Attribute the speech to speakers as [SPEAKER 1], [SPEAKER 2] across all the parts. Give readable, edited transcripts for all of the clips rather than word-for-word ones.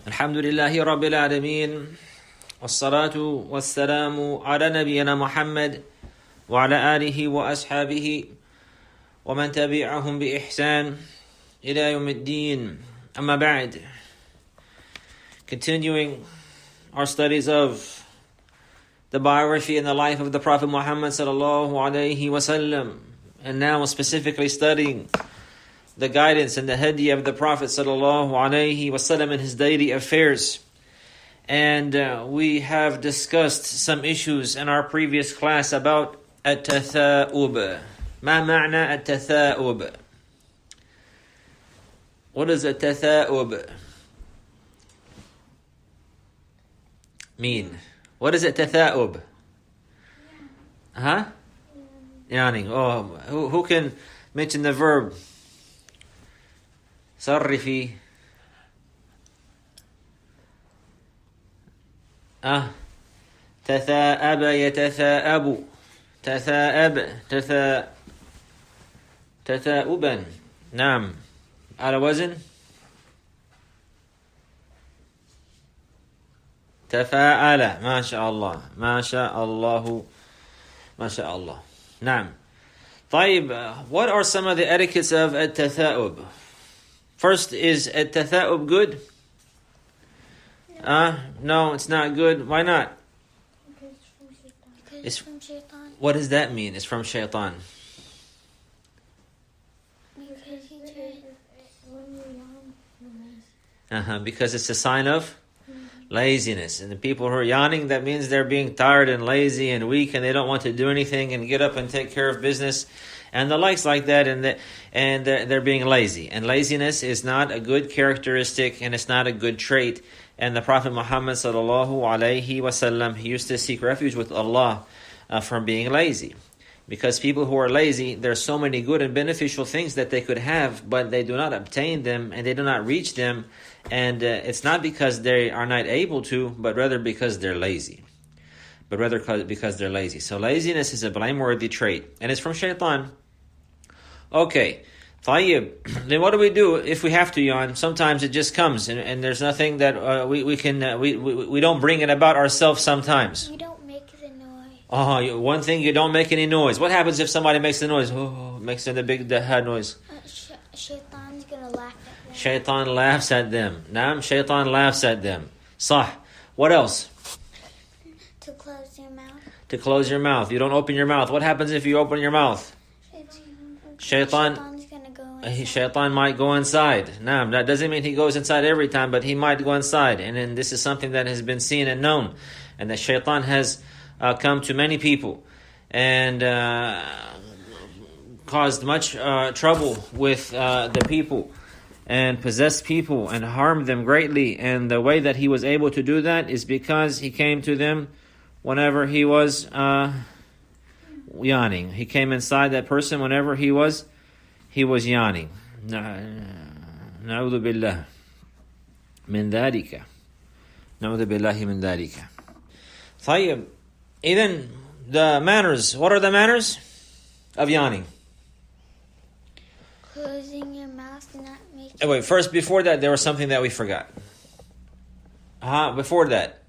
[SPEAKER 1] الحمد لله رب العالمين والصلاة والسلام على نبينا محمد وعلى آله وأصحابه ومن تبعهم بإحسان إلى يوم الدين أما بعد. Continuing our studies of the biography and the life of the Prophet Muhammad sallallahu alaihi wasallam, and now specifically studying the guidance and the hadi of the Prophet sallallahu alaihi wasallam in his daily affairs. And we have discussed some issues in our previous class about at-tatha'ub. Ma ma'na at-tatha'ub? What does at-tatha'ub mean? What is at-tatha'ub? Huh? Yawning. Oh, who can mention the verb? صرفي. تثاءب يتثاءب. تثاءب تثاؤبا. نعم. على وزن تفاءل. ما شاء الله ما شاء الله ما شاء الله. نعم. طيب, what are some of the etiquettes of at-tatha'ub? First, is at-tatha'ub good? No, it's not good. Why not?
[SPEAKER 2] Because it's from shaitan.
[SPEAKER 1] What does that mean? It's from shaitan.
[SPEAKER 2] Because he said when you're young.
[SPEAKER 1] Because it's a sign of laziness. And the people who are yawning, that means they're being tired and lazy and weak, and they don't want to do anything and get up and take care of business and the likes like that, and they're being lazy. And laziness is not a good characteristic, and it's not a good trait. And the Prophet Muhammad sallallahu alaihi wasallam, he used to seek refuge with Allah from being lazy. Because people who are lazy, there's so many good and beneficial things that they could have, but they do not obtain them and they do not reach them. And it's not because they are not able to, but rather because they're lazy. Because they're lazy. So laziness is a blameworthy trait, and it's from shaitan. Okay, طيب. Then what do we do if we have to yawn? Sometimes it just comes, and there's nothing that we don't bring it about ourselves sometimes.
[SPEAKER 2] We don't make the noise.
[SPEAKER 1] One thing, you don't make any noise. What happens if somebody makes the noise? Makes the big noise.
[SPEAKER 2] Shaitan's gonna laugh at them.
[SPEAKER 1] Shaitan laughs at them. Naam, shaitan laughs at them. Sah. What else?
[SPEAKER 2] To close your mouth.
[SPEAKER 1] To close your mouth. You don't open your mouth. What happens if you open your mouth? Shaitan's
[SPEAKER 2] gonna go inside.
[SPEAKER 1] Shaitan might go inside. Naam, that doesn't mean he goes inside every time, but he might go inside. And then this is something that has been seen and known. And that shaitan has come to many people and caused much trouble with the people and possessed people and harmed them greatly. And the way that he was able to do that is because he came to them whenever he was yawning. He came inside that person whenever he was yawning. Na'udhu billah min dhalika. Na'udhu billahi min dhalika. طيب. Even the manners. What are the manners of yawning?
[SPEAKER 2] Closing your mouth and not making.
[SPEAKER 1] Wait, first, before that, there was something that we forgot. Before that.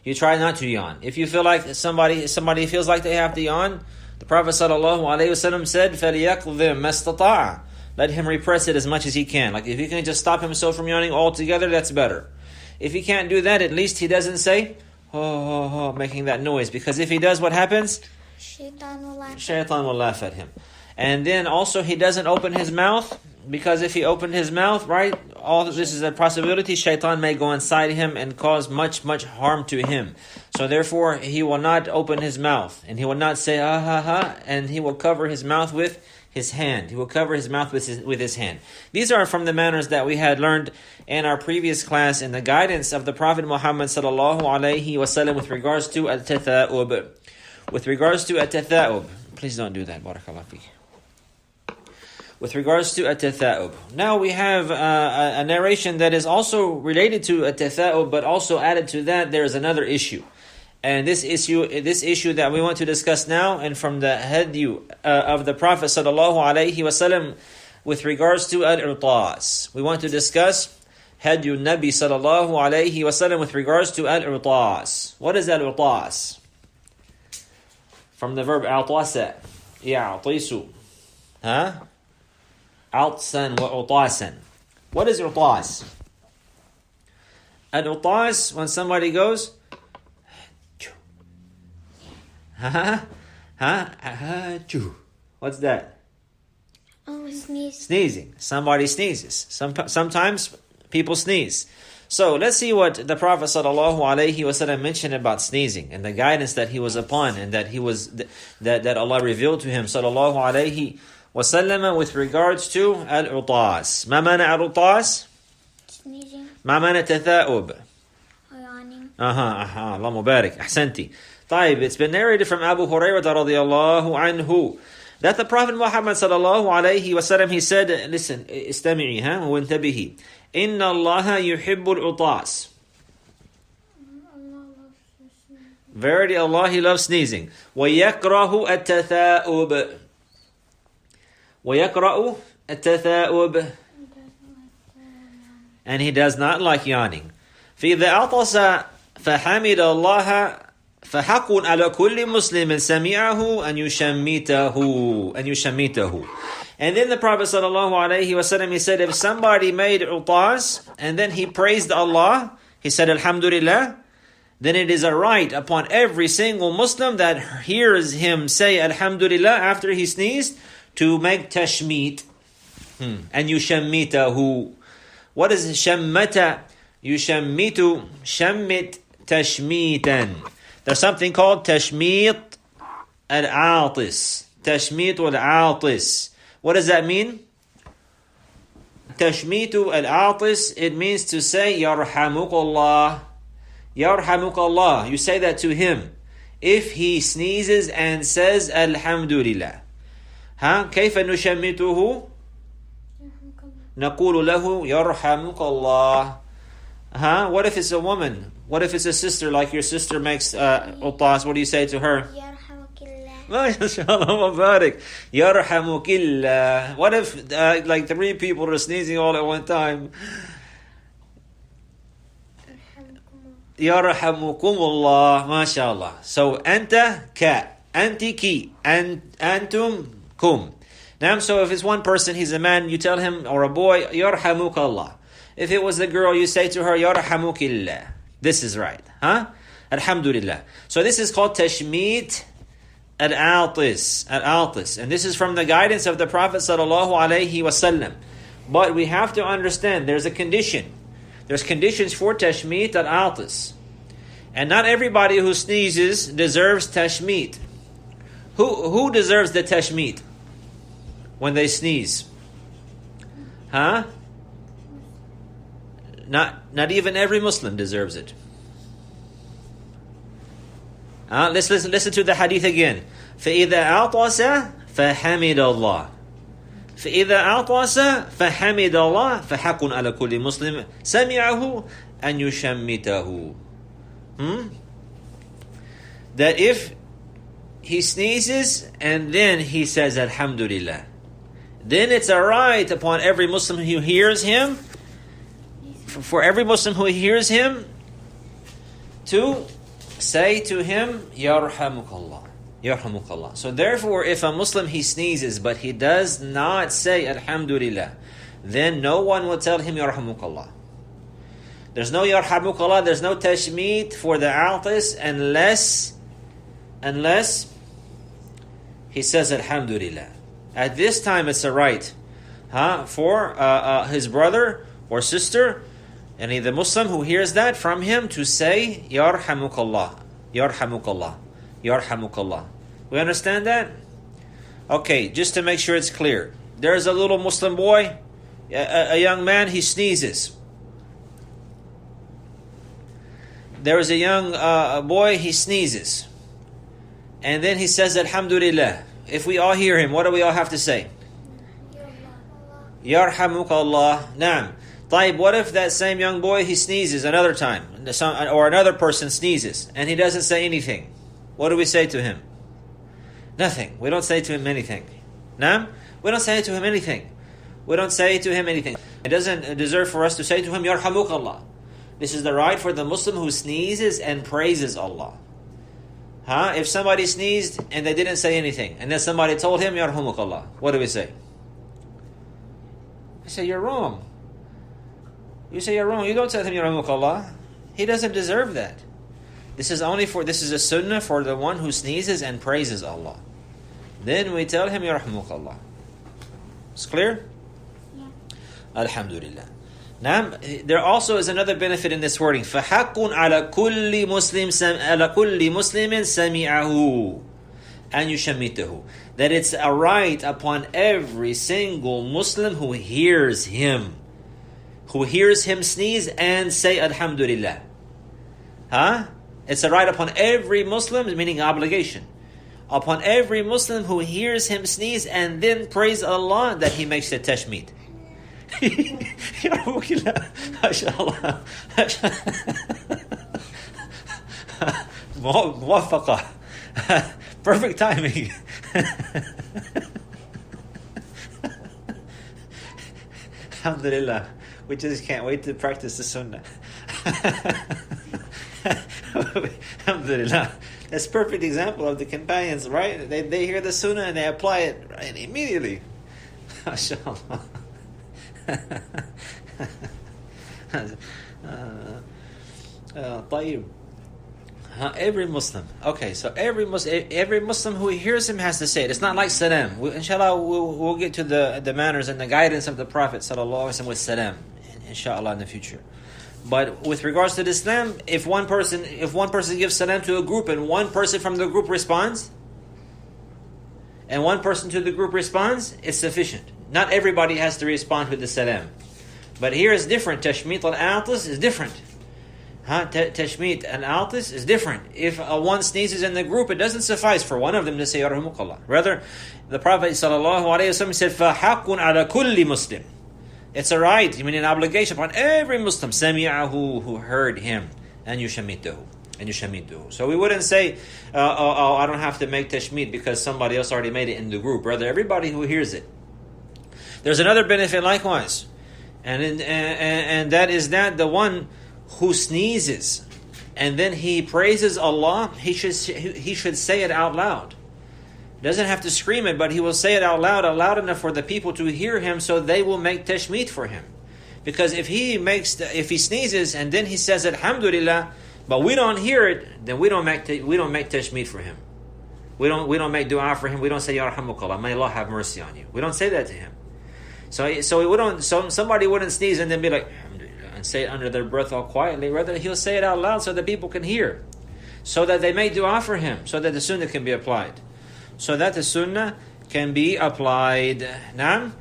[SPEAKER 1] You try not to yawn. If you feel like somebody feels like they have to yawn, the Prophet sallallahu alaihi wasallam said, فَلْيَقْضِمْ مَسْتَطَاعَ. Let him repress it as much as he can. Like if he can just stop himself from yawning altogether, that's better. If he can't do that, at least he doesn't say, making that noise. Because if he does, what happens?
[SPEAKER 2] Shaitan
[SPEAKER 1] will laugh at him. And then also he doesn't open his mouth, because if he opened his mouth, right, all this is a possibility, shaitan may go inside him and cause much, much harm to him. So therefore, he will not open his mouth, and he will not say, and he will cover his mouth with his hand. He will cover his mouth with his hand. These are from the manners that we had learned in our previous class in the guidance of the Prophet Muhammad sallallahu alaihi wasallam with regards to at-tatha'ub. With regards to at-tatha'ub. Please don't do that. Barakallah feek. With regards to at-tatha'ub. Now we have a narration that is also related to at-tatha'ub, but also added to that there is another issue. And this issue that we want to discuss now, and from the hadith of the Prophet sallallahu alaihi wasallam with regards to al-irtas. We want to discuss Hadyu Nabi sallallahu alayhi wa sallam with regards to al-utas. What is al-utas? From the verb al-tasa. Ya'tisu. Altsan wa utasan. What is utas? Al-utas, when somebody goes, what's that?
[SPEAKER 2] Oh, sneeze.
[SPEAKER 1] Sneezing. Somebody sneezes. Sometimes people sneeze. So let's see what the Prophet ﷺ mentioned about sneezing and the guidance that he was upon and that that Allah revealed to him ﷺ with regards to al-utas. Ma mana al-utas?
[SPEAKER 2] Sneezing.
[SPEAKER 1] Ma mana tatha'ub?
[SPEAKER 2] Yawning.
[SPEAKER 1] Allah mubarak. Ahsanti. طيب, it's been narrated from Abu Hurairah radiyallahu anhu that the Prophet Muhammad sallallahu alayhi wa sallam, he said, listen, istami'i, وانتبهي. Inna Allah yuhibbul utas. Verily Allah, He loves sneezing. وَيَكْرَهُ التَّثَاؤُبِ. وَيَكْرَهُ التَّثَاؤُبِ. And He does not like yawning. فَإِذَا أَعْطَسَ فَحَمِدَ اللَّهَ فَحَقٌ عَلَى كُلِّ مُسْلِمٍ سَمِعَهُ أَنْ يُشَمِّتَهُ. And then the Prophet ﷺ, he said, if somebody made utas and then he praised Allah, he said, Alhamdulillah, then it is a right upon every single Muslim that hears him say Alhamdulillah after he sneezed to make tashmeet. And yushammitahu. What is shammata? Yushammitu, shammit, tashmeetan. There's something called tashmeet al-aatis. Tashmeet al-aatis. What does that mean? Tashmitu al-aatis, it means to say, Yarhamukallah. Yarhamukallah. You say that to him. If he sneezes and says, Alhamdulillah. كيف نشمته? نقول له Yarhamukallah. What if it's a woman? What if it's a sister, like your sister makes utas? What do you say to her? MashaAllah, Yarhamukillah. What if like 3 people are sneezing all at one time? Yarhamukumullah. MashaAllah. So anta ka, anti ki, antum kum. Now, so if it's one person, he's a man, you tell him, or a boy, Yarhamukallah. If it was a girl, you say to her, Yarhamukillah. This is right. Alhamdulillah. So this is called tashmeet al-aatis. And this is from the guidance of the Prophet sallallahu alaihi wasallam. But we have to understand there's a condition. There's conditions for tashmeet al-aatis. And not everybody who sneezes deserves tashmeet. Who deserves the tashmeet when they sneeze? Not even every Muslim deserves it. Let's listen to the hadith again. فَإِذَا أَعْطَسَ فَحَمِدَ اللَّهِ. فَإِذَا أَعْطَسَ فَحَمِدَ اللَّهِ فَحَقٌ عَلَى كُلِّ مُسْلِمٍ سَمِعَهُ أَنْ يُشَمِّتَهُ. That if he sneezes and then he says Alhamdulillah, then it's a right upon every Muslim who hears him, for every Muslim who hears him, to say to him, Yarhamukallah. Yarhamukallah. So therefore, if a Muslim, he sneezes, but he does not say Alhamdulillah, then no one will tell him Yarhamukallah. There's no Yarhamukallah, there's no tashmeet for the aatis unless he says Alhamdulillah. At this time, it's a right for his brother or sister, and the Muslim who hears that from him, to say Yarhamukallah, Yarhamukallah, Yarhamukallah. We understand that? Okay, just to make sure it's clear. There's a little Muslim boy, a young man, he sneezes. There is a young boy, he sneezes. And then he says Alhamdulillah. If we all hear him, what do we all have to say? Yarhamukallah. Naam. طيب, what if that same young boy, he sneezes another time, or another person sneezes, and he doesn't say anything? What do we say to him? Nothing. We don't say to him anything. Naam? We don't say to him anything. We don't say to him anything. It doesn't deserve for us to say to him, Yarhamuk Allah. This is the right for the Muslim who sneezes and praises Allah. If somebody sneezed and they didn't say anything, and then somebody told him, Yarhamuk Allah, what do we say? We say, you're wrong. You say you're wrong. You don't tell him Yarhamuk Allah. He doesn't deserve that. This is a sunnah for the one who sneezes and praises Allah. Then we tell him Yarhamuk Allah. It's clear?
[SPEAKER 2] Yeah.
[SPEAKER 1] Alhamdulillah. Now, there also is another benefit in this wording. فَحَقٌّ عَلَى كُلِّ مُسْلِمٍ سَمِعَهُ أَنْ يُشَمِّتَهُ. That it's a right upon every single Muslim who hears him sneeze and say Alhamdulillah. It's a right upon every Muslim, meaning obligation. Upon every Muslim who hears him sneeze and then praise Allah that he makes the tashmid. MashaAllah. موفقة. Perfect timing. Alhamdulillah. We just can't wait to practice the sunnah. Alhamdulillah. That's a perfect example of the companions, right? They hear the sunnah and they apply it right immediately. MashaAllah. طيب. Every Muslim. Okay, so every Muslim who hears him has to say it. It's not like salam. Inshallah, we'll get to the manners and the guidance of the Prophet sallallahu alaihi wasallam with salam, inshallah, in the future. But with regards to Islam, if one person gives salam to a group and one person from the group responds, and one person to the group responds, it's sufficient. Not everybody has to respond with the salam. But here is different. Tashmit al-atis is different. Tashmit al-atis is different. If one sneezes in the group, it doesn't suffice for one of them to say Yarhamukallah. Rather, the Prophet ﷺ said, فَحَقٌ عَلَى كُلِّ مُسْلِمٍ. It's a right, I mean an obligation upon every Muslim, سَمِعَهُ, who heard him, and يُشَمِّتُهُ. So we wouldn't say, I don't have to make tashmit because somebody else already made it in the group. Rather, everybody who hears it. There's another benefit likewise, and that is that the one who sneezes and then he praises Allah, he should say it out loud. Doesn't have to scream it, but he will say it out loud enough for the people to hear him, so they will make tashmit for him. Because if he sneezes and then he says Alhamdulillah, but we don't hear it, then we don't make tashmit for him. We don't make dua for him. We don't say Yarhamukallah, may Allah have mercy on you. We don't say that to him. So somebody wouldn't sneeze and then be like Alhamdulillah and say it under their breath all quietly. Rather, he'll say it out loud so that people can hear, so that they make dua for him, so that the sunnah can be applied. Now,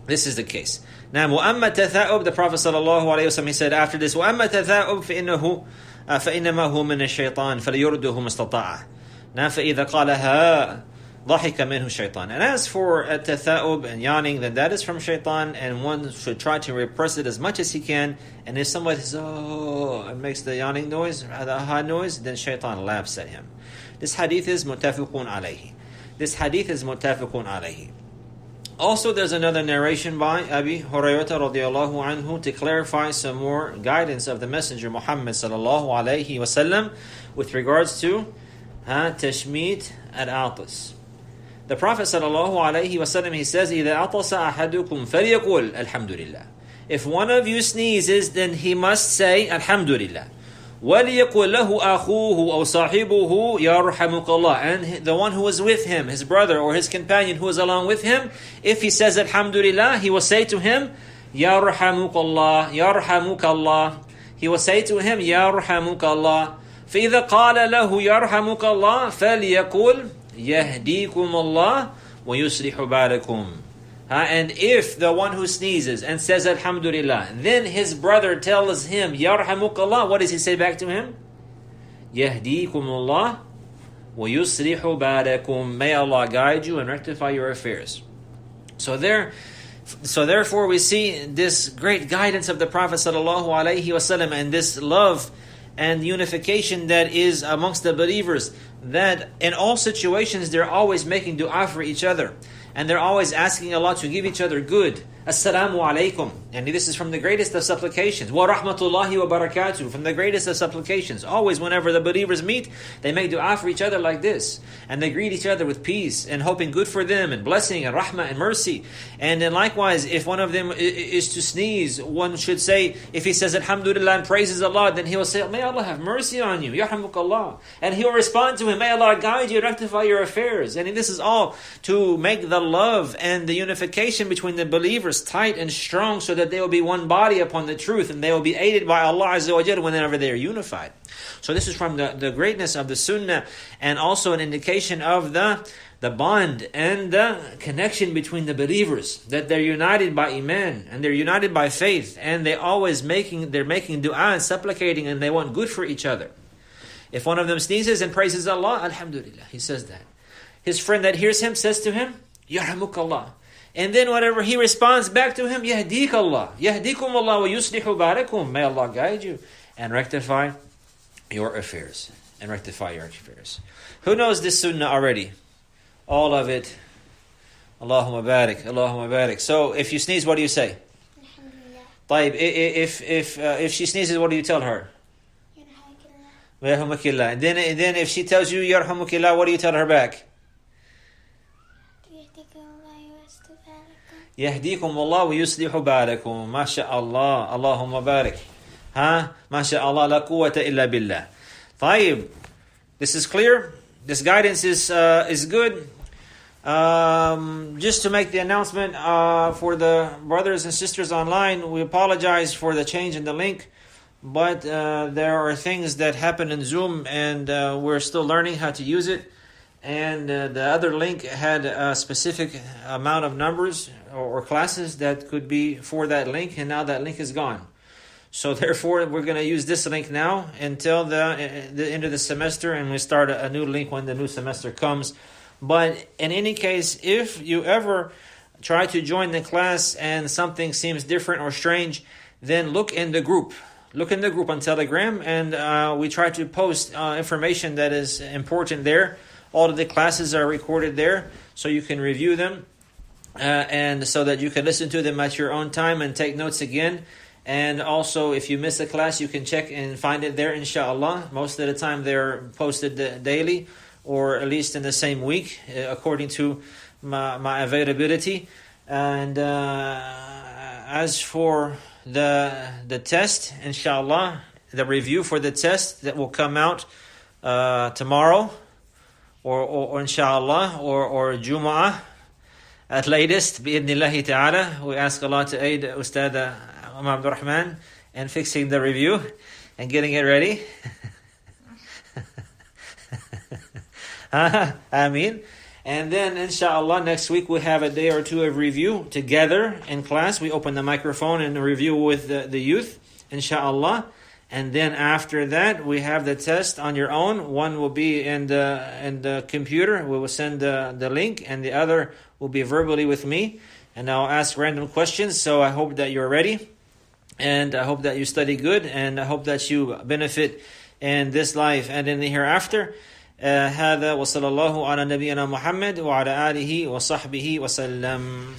[SPEAKER 1] this is the case. Now, وَأَمَّا تَثَاؤُبْ, the Prophet ﷺ, he said after this, وَأَمَّا تَثَاؤُبْ فَإِنَّمَا هُوَ مِنَ الشَّيْطَانِ فَلْيُرْدُهُ مَسْتَطَاعَ. Now, فَإِذَا قَالَهَا ضَحِكَ مِنْهُ الشَّيْطَانِ. And as for tatha'ub and yawning, then that is from shaitan, and one should try to repress it as much as he can. And if somebody says, and makes the yawning noise, the aha noise, then shaitan laughs at him. This hadith is muttafiqun alayhi. Also, there's another narration by Abi Hurayrah radiallahu anhu to clarify some more guidance of the Messenger Muhammad sallallahu alayhi wasallam with regards to tashmit al-atis. The Prophet sallallahu alayhi wasallam, he says, إِذَا أَطَسَ أَحَدُكُمْ فَلْيَقُلْ الْحَمْدُ لِلَّهِ. If one of you sneezes, then he must say Alhamdulillah. وَلْيَقُلْ لَهُ أَخُوهُ أَوْ صَاحِبُهُ يَرْحَمُكَ اللَّهِ. And the one who is with him, his brother or his companion who is along with him, if he says Alhamdulillah, he will say to him, يَرْحَمُكَ اللَّهِ يَرْحَمُكَ اللَّهِ. He will say to him, يَرْحَمُكَ اللَّهِ. فَإِذَا قَالَ لَهُ يَرْحَمُكَ اللَّهِ فَلْيَقُلْ يَهْدِيكُمُ اللَّهِ وَيُصْلِحُ بَالَكُمْ. And if the one who sneezes and says Alhamdulillah, then his brother tells him Yarhamukallah, what does he say back to him? Yahdikumullah wa yuslihu balakum. May Allah guide you and rectify your affairs. So therefore we see this great guidance of the Prophet sallallahu alaihi wasallam and this love and unification that is amongst the believers, that in all situations they're always making dua for each other. And they're always asking Allah to give each other good. Assalamu alaikum. And this is from the greatest of supplications. Wa rahmatullahi wa barakatuh. From the greatest of supplications. Always whenever the believers meet, they make dua for each other like this. And they greet each other with peace and hoping good for them and blessing and rahmah and mercy. And then likewise, if one of them is to sneeze, one should say, if he says alhamdulillah and praises Allah, then he will say, may Allah have mercy on you. Yarhamukallah. And he will respond to him, may Allah guide you, rectify your affairs. And this is all to make the love and the unification between the believers tight and strong, so that they will be one body upon the truth, and they will be aided by Allah Azza wa Jalla whenever they are unified. So this is from the greatness of the Sunnah, and also an indication of the bond and the connection between the believers, that they're united by Iman and they're united by faith, and they're making dua and supplicating, and they want good for each other. If one of them sneezes and praises Allah, alhamdulillah, he says that. His friend that hears him says to him, yarhamukallah. And then whatever he responds back to him, Yahdik Allah. Yahdikum Allah wa yuslihu barakum. May Allah guide you and rectify your affairs. Who knows this sunnah already? All of it. Allahumma barik. Allahumma barik. So if you sneeze, what do you say? Taib. If she sneezes, what do you tell her? Yarhamukallah. And then if she tells you Yarhamukallah, what do you tell her back? يهديكم الله ويصلح بالكم. ما شاء الله. اللهم بارك. ما شاء الله لا قوة إلا بالله. طيب. This is clear. This guidance is good. Just to make the announcement for the brothers and sisters online, we apologize for the change in the link, but there are things that happen in Zoom, and we're still learning how to use it. And the other link had a specific amount of numbers or classes that could be for that link, and now that link is gone. So therefore, we're going to use this link now until the end of the semester, and we start a new link when the new semester comes. But in any case, if you ever try to join the class and something seems different or strange, then look in the group. Look in the group on Telegram, and we try to post information that is important there. All of the classes are recorded there, so you can review them, and so that you can listen to them at your own time and take notes again. And also, if you miss a class, you can check and find it there, inshallah. Most of the time, they're posted daily, or at least in the same week, according to my availability. And as for the test, inshallah, the review for the test that will come out tomorrow, or inshallah, or Jumu'ah at latest, bi'idhnillahi ta'ala. We ask Allah to aid Ustad Abdul Rahman in fixing the review and getting it ready. Ameen. And then inshallah next week we have a day or two of review together in class. We open the microphone and review with the youth, inshallah. And then after that, we have the test on your own. One will be in the computer. We will send the link, and the other will be verbally with me. And I'll ask random questions. So I hope that you're ready, and I hope that you study good, and I hope that you benefit in this life and in the hereafter. هذا وصلى الله على نبينا محمد وعلى آله وصحبه وسلم.